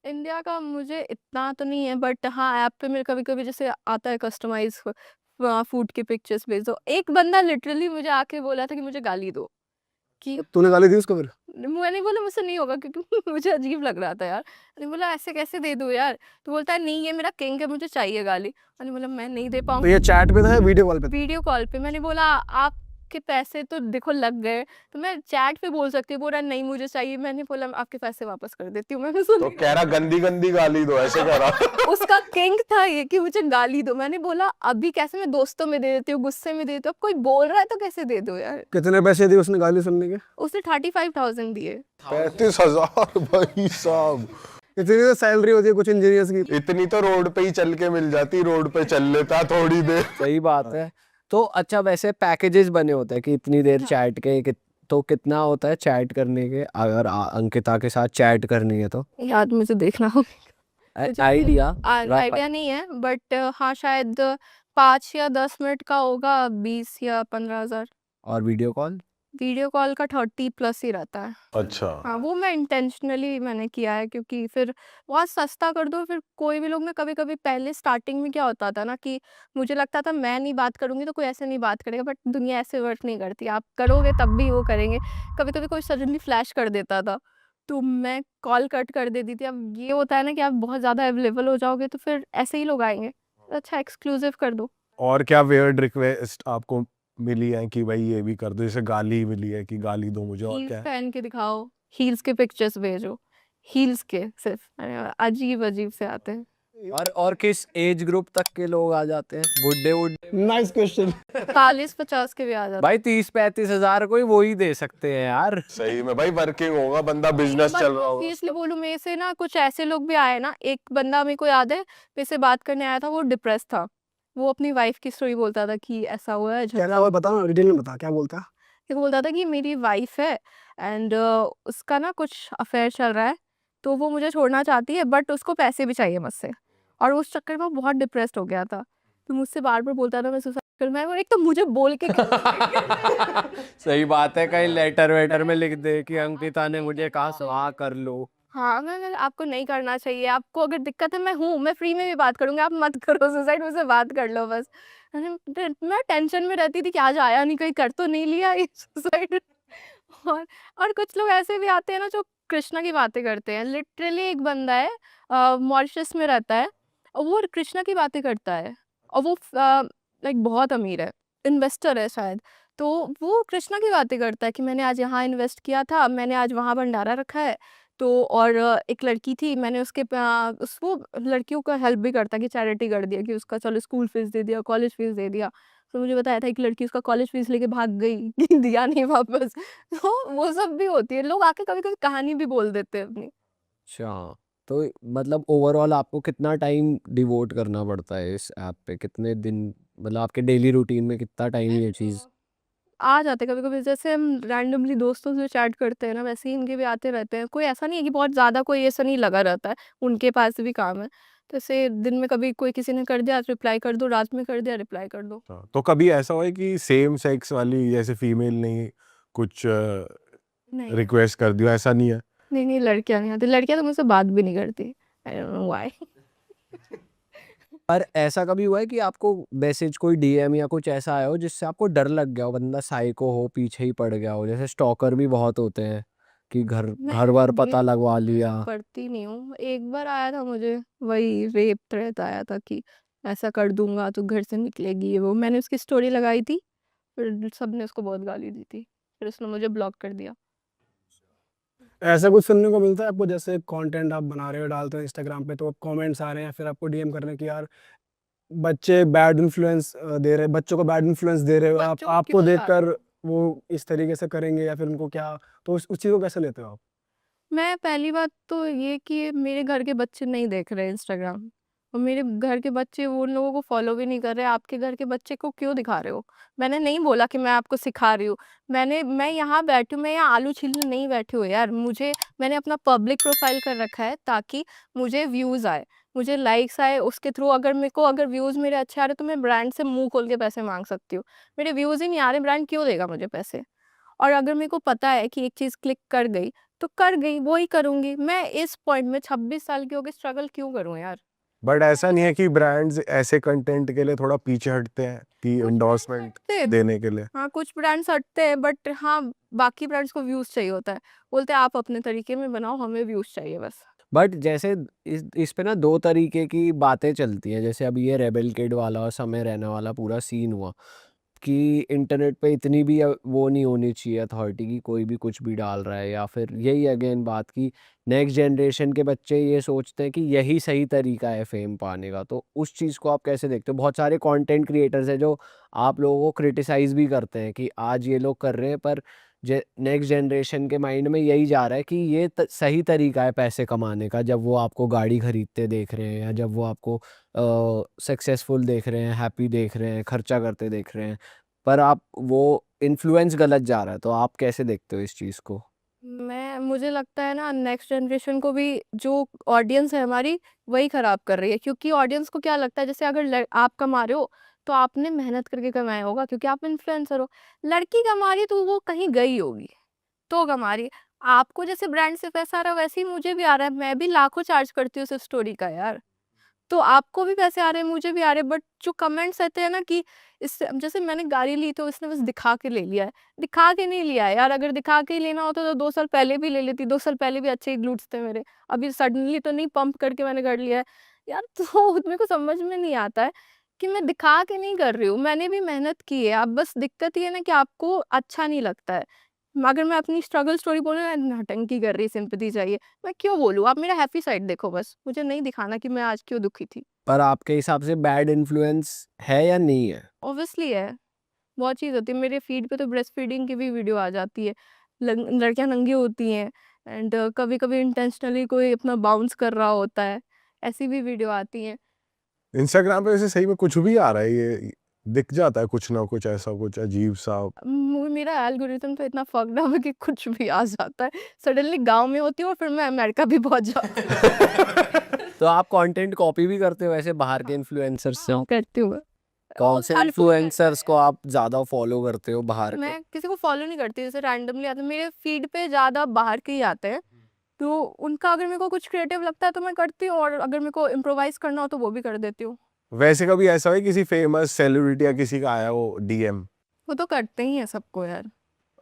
India का मुझे इतना तो नहीं है, बट हाँ, ऐप पे मेरे कभी-कभी जैसे आता है कस्टमाइज़ फूड की पिक्चर्स भेज दो। एक बंदा लिटरली मुझे आके बोला था कि मुझे गाली दो, कि तूने गाली दी उसको फिर? मैंने बोला मुझसे नहीं होगा, क्योंकि मुझे अजीब लग रहा था यार। मैंने बोला ऐसे कैसे दे दूँ यार? तो बोलता है नहीं, ये मेरा किंग है, मुझे चाहिए गाली। मैंने बोला मैं नहीं दे तो पाऊँगी। ये चैट पे था या वीडियो कॉल पे था? वीडियो कॉल पे मैंने बोला आपके पैसे तो देखो लग गए, तो मैं चैट पे बोल सकती हूँ। बोल रहा नहीं मुझे चाहिए। मैंने बोला आपके पैसे वापस कर देती हूँ। मैंने तो सुन कह रहा गंदी गंदी गाली दो, ऐसे कह रहा। उसका किंग था ये कि मुझे गाली दो। मैंने बोला अभी कैसे, मैं दोस्तों में दे देती हूँ, गुस्से में दे देती हूँ, अब कोई बोल रहा है तो कैसे दे दो यार। कितने पैसे दिए उसने गाली सुनने के? उसने 35,000 दिए। 35,000 भाई साहब, इतनी तो सैलरी होती है कुछ इंजीनियर्स की। इतनी तो रोड पे ही चल के मिल जाती, रोड पे चल लेता थोड़ी देर। सही बात है। तो अच्छा, वैसे पैकेजेस बने होते हैं कि इतनी देर हाँ। चैट के तो कितना होता है चैट करने के, अगर अंकिता के साथ चैट करनी है तो? यार मुझे देखना होगा। मुझे आइडिया आइडिया नहीं है, बट हाँ शायद 5 या 10 मिनट का होगा, 20 या 15,000। और वीडियो कॉल? वीडियो कॉल का 30 प्लस ही रहता है। अच्छा, हाँ, वो मैं इंटेंशनली मैंने किया है, क्योंकि फिर बहुत सस्ता कर दो। फिर कोई भी लोग, मैं कभी-कभी पहले स्टार्टिंग में क्या होता था ना कि मुझे लगता था मैं नहीं बात करूँगी तो कोई ऐसे नहीं बात करेगा, बट दुनिया ऐसे वर्क नहीं करती। आप करोगे तब भी वो करेंगे। कभी-कभी कोई सडनली फ्लैश कर देता था, तो मैं कॉल कट कर देती थी। अब ये होता है ना कि आप बहुत ज़्यादा अवेलेबल हो जाओगे तो फिर ऐसे ही लोग आएँगे। तो अच्छा एक्सक्लूसिव कर दो। और क्या वियर्ड रिक्वेस्ट आपको मिली है कि भाई ये भी कर दो? जैसे गाली मिली है कि गाली दो मुझे, और हील्स क्या है? पहन के दिखाओ, हील्स के पिक्चर्स भेजो। हील्स के सिर्फ़ अजीब-अजीब से आते हैं। और किस एज ग्रुप तक के लोग आ जाते हैं? बुड्ढे बुड्ढे? Nice question. 40-50 के भी आ जाते भाई 30-35 हजार कोई वो ही दे सकते हैं यार। सही में भाई, वर्किंग होगा बंदा, हैं। नहीं, बिजनेस बट चल रहा होगा। सीरियसली बोलूँ, मेरे से ना कुछ ऐसे लोग भी आए ना। एक बंदा मेरे को याद है, मेरे से बात करने आया था, वो डिप्रेस्ड था। वो अपनी वाइफ़ की स्टोरी बोलता था कि ऐसा हुआ है, क्या हुआ बता ना, डिटेल में बता क्या बोलता है? वो बोलता था कि मेरी वाइफ़ है एंड उसका ना कुछ अफ़ेयर चल रहा है, तो वो मुझे छोड़ना चाहती है, बट उसको पैसे भी चाहिए मुझसे। और उस चक्कर में वो बहुत डिप्रेस्ड हो गया था। तो मुझसे बार-बार बोलता था मैं सुसाइड करूँगा। मैं, और एक तो मुझे बोल के सही बात है, कहीं लेटर वेटर में लिख दे कि अंकिता ने मुझे कहा सुहा कर लो। हाँ, मैं आपको नहीं करना चाहिए, आपको अगर दिक्कत है मैं हूँ, मैं फ्री में भी बात करूँगी, आप मत करो सुसाइड, मुझसे बात कर लो बस। मैं टेंशन में रहती थी कि आज आया नहीं, कहीं कर तो नहीं लिया ये सुसाइड। और और कुछ लोग ऐसे भी आते हैं ना जो कृष्णा की बातें करते हैं। लिटरली एक बंदा है, मॉरिशस में रहता है और वो कृष्णा की बातें करता है, और वो लाइक बहुत अमीर है, इन्वेस्टर है शायद। तो वो कृष्णा की बातें करता है कि मैंने आज यहाँ इन्वेस्ट किया था, मैंने आज वहाँ भंडारा रखा है। तो और एक लड़की थी, मैंने उसके वो लड़कियों का हेल्प भी करता है कि चैरिटी कर दिया, कि उसका चलो स्कूल फीस दे दिया, कॉलेज फीस दे दिया। तो मुझे बताया था एक लड़की उसका कॉलेज फीस लेके भाग गई कि दिया नहीं वापस। तो वो सब भी होती है, लोग आके कभी-कभी कहानी भी बोल देते हैं अपनी। अच्छा, तो मतलब ओवरऑल आपको कितना टाइम डिवोट करना पड़ता है इस ऐप पे? कितने दिन, मतलब आपके डेली रूटीन में कितना टाइम ये चीज़? आ जाते हैं कभी-कभी, जैसे हम रैंडमली दोस्तों से चैट करते हैं ना, वैसे ही इनके भी आते रहते हैं। कोई ऐसा नहीं है कि बहुत ज़्यादा कोई ऐसा नहीं लगा रहता है, उनके पास भी काम है। तो ऐसे दिन में कभी कोई किसी ने कर दिया रिप्लाई कर दो, रात में कर दिया रिप्लाई कर दो। हाँ, तो कभी ऐसा हुआ है कि सेम सेक्स वाली, जैसे फीमेल ने कुछ नहीं, रिक्वेस्ट कर दिया, ऐसा नहीं है? नहीं, लड़कियाँ नहीं आती। लड़कियाँ तो मुझसे बात भी नहीं करती। I don't know why. पर ऐसा कभी हुआ है कि आपको मैसेज, कोई डीएम या कुछ ऐसा आया हो जिससे आपको डर लग गया हो, बंदा साइको हो, पीछे ही पड़ गया हो? जैसे स्टॉकर भी बहुत होते हैं कि घर मैं घर वर पता डीएम लगवा लिया। पढ़ती नहीं हूँ। एक बार आया था मुझे, वही रेप थ्रेट आया था कि ऐसा कर दूँगा तो घर से निकलेगी ये वो। मैंने उसकी स्टोरी लगाई थी, फिर सबने उसको बहुत गाली दी थी। फिर उसने मुझे ब्लॉक कर दिया। ऐसा कुछ सुनने को मिलता है आपको, जैसे कंटेंट आप बना रहे हो, डालते हो इंस्टाग्राम पे, तो कमेंट्स आ रहे हैं फिर आपको डीएम कर रहे हैं कि यार बच्चे बैड इन्फ्लुएंस दे रहे, बच्चों को बैड इन्फ्लुएंस दे रहे हो आप, बच्चों को आपको क्यों ला रहे देखकर हो? वो इस तरीके से करेंगे या फिर उनको क्या, तो उस चीज़ को कैसे लेते हो आप? मैं पहली बात तो ये कि मेरे घर के बच्चे नहीं देख रहे इंस्टाग्राम, और मेरे घर के बच्चे उन लोगों को फॉलो भी नहीं कर रहे। आपके घर के बच्चे को क्यों दिखा रहे हो? मैंने नहीं बोला कि मैं आपको सिखा रही हूँ। मैं यहाँ बैठी हूँ, मैं यहाँ आलू छीलने नहीं बैठी हूँ यार। मैंने अपना पब्लिक प्रोफाइल कर रखा है ताकि मुझे व्यूज़ आए, मुझे लाइक्स आए, उसके थ्रू अगर मेरे को अगर व्यूज़ मेरे अच्छे आ रहे तो मैं ब्रांड से मुँह खोल के पैसे माँग सकती हूँ। मेरे व्यूज़ ही नहीं आ रहे, ब्रांड क्यों देगा मुझे पैसे? और अगर मेरे को पता है कि एक चीज़ क्लिक कर गई, तो कर गई, वही करूँगी। मैं इस पॉइंट में 26 साल की हो के स्ट्रगल क्यों करूँ यार? बट ऐसा नहीं है कि ब्रांड्स ऐसे कंटेंट के लिए थोड़ा पीछे हटते हैं कि कुछ एंडोर्समेंट हटते देने के लिए? हाँ, कुछ ब्रांड्स हटते हैं बट हाँ, बाकी ब्रांड्स को व्यूज़ चाहिए होता है। बोलते हैं आप अपने तरीके में बनाओ, हमें व्यूज़ चाहिए बस। बट जैसे इस पे ना 2 तरीके की बातें चलती हैं। जैसे अभी ये रेबेल किड वाला और समय रैना वाला पूरा सीन हुआ कि इंटरनेट पे इतनी भी वो नहीं होनी चाहिए अथॉरिटी की कोई भी कुछ भी डाल रहा है, या फिर यही अगेन बात की नेक्स्ट जनरेशन के बच्चे ये सोचते हैं कि यही सही तरीका है फेम पाने का। तो उस चीज़ को आप कैसे देखते हो? बहुत सारे कंटेंट क्रिएटर्स हैं जो आप लोगों को क्रिटिसाइज़ भी करते हैं कि आज ये लोग कर रहे हैं, पर नेक्स्ट जनरेशन के माइंड में यही जा रहा है कि ये सही तरीका है पैसे कमाने का, जब वो आपको गाड़ी खरीदते देख रहे हैं या जब वो आपको सक्सेसफुल देख रहे हैं, हैप्पी देख रहे हैं, खर्चा करते देख रहे हैं, पर आप वो इन्फ्लुएंस गलत जा रहा है। तो आप कैसे देखते हो इस चीज़ को? मुझे लगता है ना नेक्स्ट जनरेशन को भी जो ऑडियंस है हमारी वही खराब कर रही है, क्योंकि ऑडियंस को क्या लगता है जैसे अगर आप कमा रहे हो तो आपने मेहनत करके कमाया होगा क्योंकि आप इन्फ्लुएंसर हो। लड़की कमा रही है तो वो कहीं गई होगी तो कमा रही है। आपको जैसे ब्रांड से पैसा आ रहा है वैसे ही मुझे भी आ रहा है, मैं भी लाखों चार्ज करती हूँ सिर्फ स्टोरी का यार। तो आपको भी पैसे आ रहे हैं, मुझे भी आ रहे हैं, बट जो कमेंट्स रहते हैं ना कि इससे जैसे मैंने गाड़ी ली तो इसने बस दिखा के ले लिया है। दिखा के नहीं लिया है यार, अगर दिखा के ही लेना होता तो 2 साल पहले भी ले लेती, 2 साल पहले भी अच्छे ही ग्लूट्स थे मेरे। अभी सडनली तो नहीं पंप करके मैंने कर लिया है। यार तो मेरे को समझ में नहीं आता है कि मैं दिखा के नहीं कर रही हूँ, मैंने भी मेहनत की है। अब बस दिक्कत ये है ना कि आपको अच्छा नहीं लगता है। अगर मैं अपनी स्ट्रगल स्टोरी बोलूँ ना, नौटंकी कर रही, सिंपैथी चाहिए, मैं क्यों बोलूँ? आप मेरा हैप्पी साइड देखो बस, मुझे नहीं दिखाना कि मैं आज क्यों दुखी थी। पर आपके हिसाब से बैड इन्फ्लुएंस है या नहीं है? ऑब्वियसली है, बहुत चीज़ होती है। मेरे फीड पे तो ब्रेस्ट फीडिंग की भी वीडियो आ जाती है। लड़कियां नंगी होती हैं एंड कभी-कभी इंटेंशनली कोई अपना बाउंस कर रहा होता है, ऐसी भी वीडियो आती हैं। इंस्टाग्राम पे वैसे सही में कुछ भी आ रहा है, ये दिख जाता है कुछ ना कुछ ऐसा कुछ अजीब सा। मेरा एल्गोरिथम तो इतना फक्ड अप है कि कुछ भी आ जाता है। सडनली गाँव में होती हूँ और फिर मैं अमेरिका भी पहुँच जाती हूँ। तो आप कंटेंट कॉपी भी करते हो ऐसे बाहर के इन्फ्लुएंसर्स से? करती हूँ मैं। कौन से हर कोई इन्फ्लुएंसर्स को आप ज़्यादा फॉलो करते हो बाहर के? मैं किसी को फॉलो नहीं करती, जैसे रैंडमली आते हैं मेरे फीड पे, ज़्यादा बाहर के ही आते हैं। तो उनका अगर मेरे को कुछ क्रिएटिव लगता है तो मैं करती हूँ, और अगर मेरे को इम्प्रोवाइज करना हो तो वो भी कर देती हूँ। वैसे कभी ऐसा है किसी फेमस सेलिब्रिटी या किसी का आया हो डीएम? वो तो करते ही हैं सबको यार,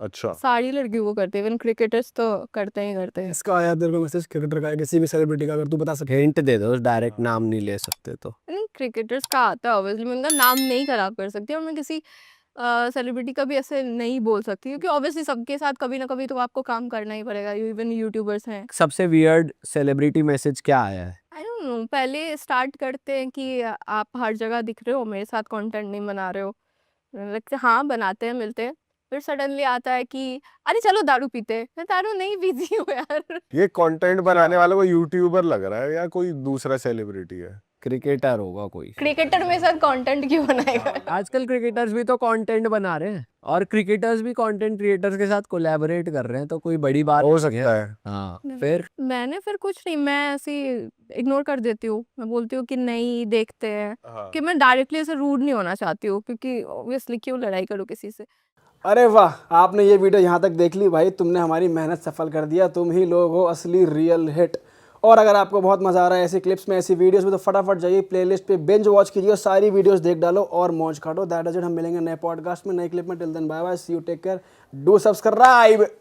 अच्छा, सारी लड़कियों को करते हैं, इवन क्रिकेटर्स तो करते ही करते हैं। इसका आया तेरे को मैसेज क्रिकेटर का या किसी भी सेलिब्रिटी का, अगर तू बता सके? हिंट दे दो, डायरेक्ट नाम नहीं ले सकते तो। नहीं, क्रिकेटर्स का आता है ऑब्वियसली, मैं उनका नाम नहीं खराब कर सकती और मैं किसी सेलिब्रिटी का भी ऐसे नहीं बोल सकती, क्योंकि ऑब्वियसली सबके साथ कभी ना कभी तो आपको काम करना ही पड़ेगा, इवन यूट्यूबर्स हैं। सबसे वियर्ड सेलिब्रिटी मैसेज क्या आया है? आई डोंट नो, पहले स्टार्ट करते हैं कि आप हर जगह दिख रहे हो, मेरे साथ कंटेंट नहीं बना रहे हो। लगता है हाँ बनाते हैं, मिलते हैं। फिर सडनली आता है कि अरे चलो दारू पीते हैं। मैं दारू नहीं पीती हूँ यार। ये कंटेंट बनाने वाला कोई यूट्यूबर लग रहा है या कोई दूसरा सेलिब्रिटी है? क्रिकेटर होगा कोई। क्रिकेटर मेरे साथ कंटेंट क्यों बनाएगा? आजकल क्रिकेटर्स भी तो कंटेंट बना रहे हैं, और क्रिकेटर्स भी कंटेंट क्रिएटर्स के साथ कोलैबोरेट कर रहे हैं, तो कोई बड़ी बात हो नहीं है। सकता है। हाँ, फिर मैंने फिर कुछ नहीं, मैं ऐसे इग्नोर कर देती हूँ। मैं बोलती हूँ कि नहीं देखते हैं, हाँ। कि मैं डायरेक्टली ऐसे रूड नहीं होना चाहती हूँ, क्योंकि ऑब्वियसली क्यों लड़ाई करूँ किसी से। अरे वाह, आपने ये वीडियो यहाँ तक देख ली भाई, तुमने हमारी मेहनत सफल कर दिया। तुम ही लोग हो असली रियल हिट। और अगर आपको बहुत मज़ा आ रहा है ऐसी क्लिप्स में, ऐसी वीडियोस में, तो फटाफट जाइए प्लेलिस्ट पे, बिंज वॉच कीजिए, सारी वीडियोस देख डालो और मौज काटो। That is it. हम मिलेंगे नए पॉडकास्ट में, नए क्लिप में। Till then bye bye, see you, take care, do subscribe.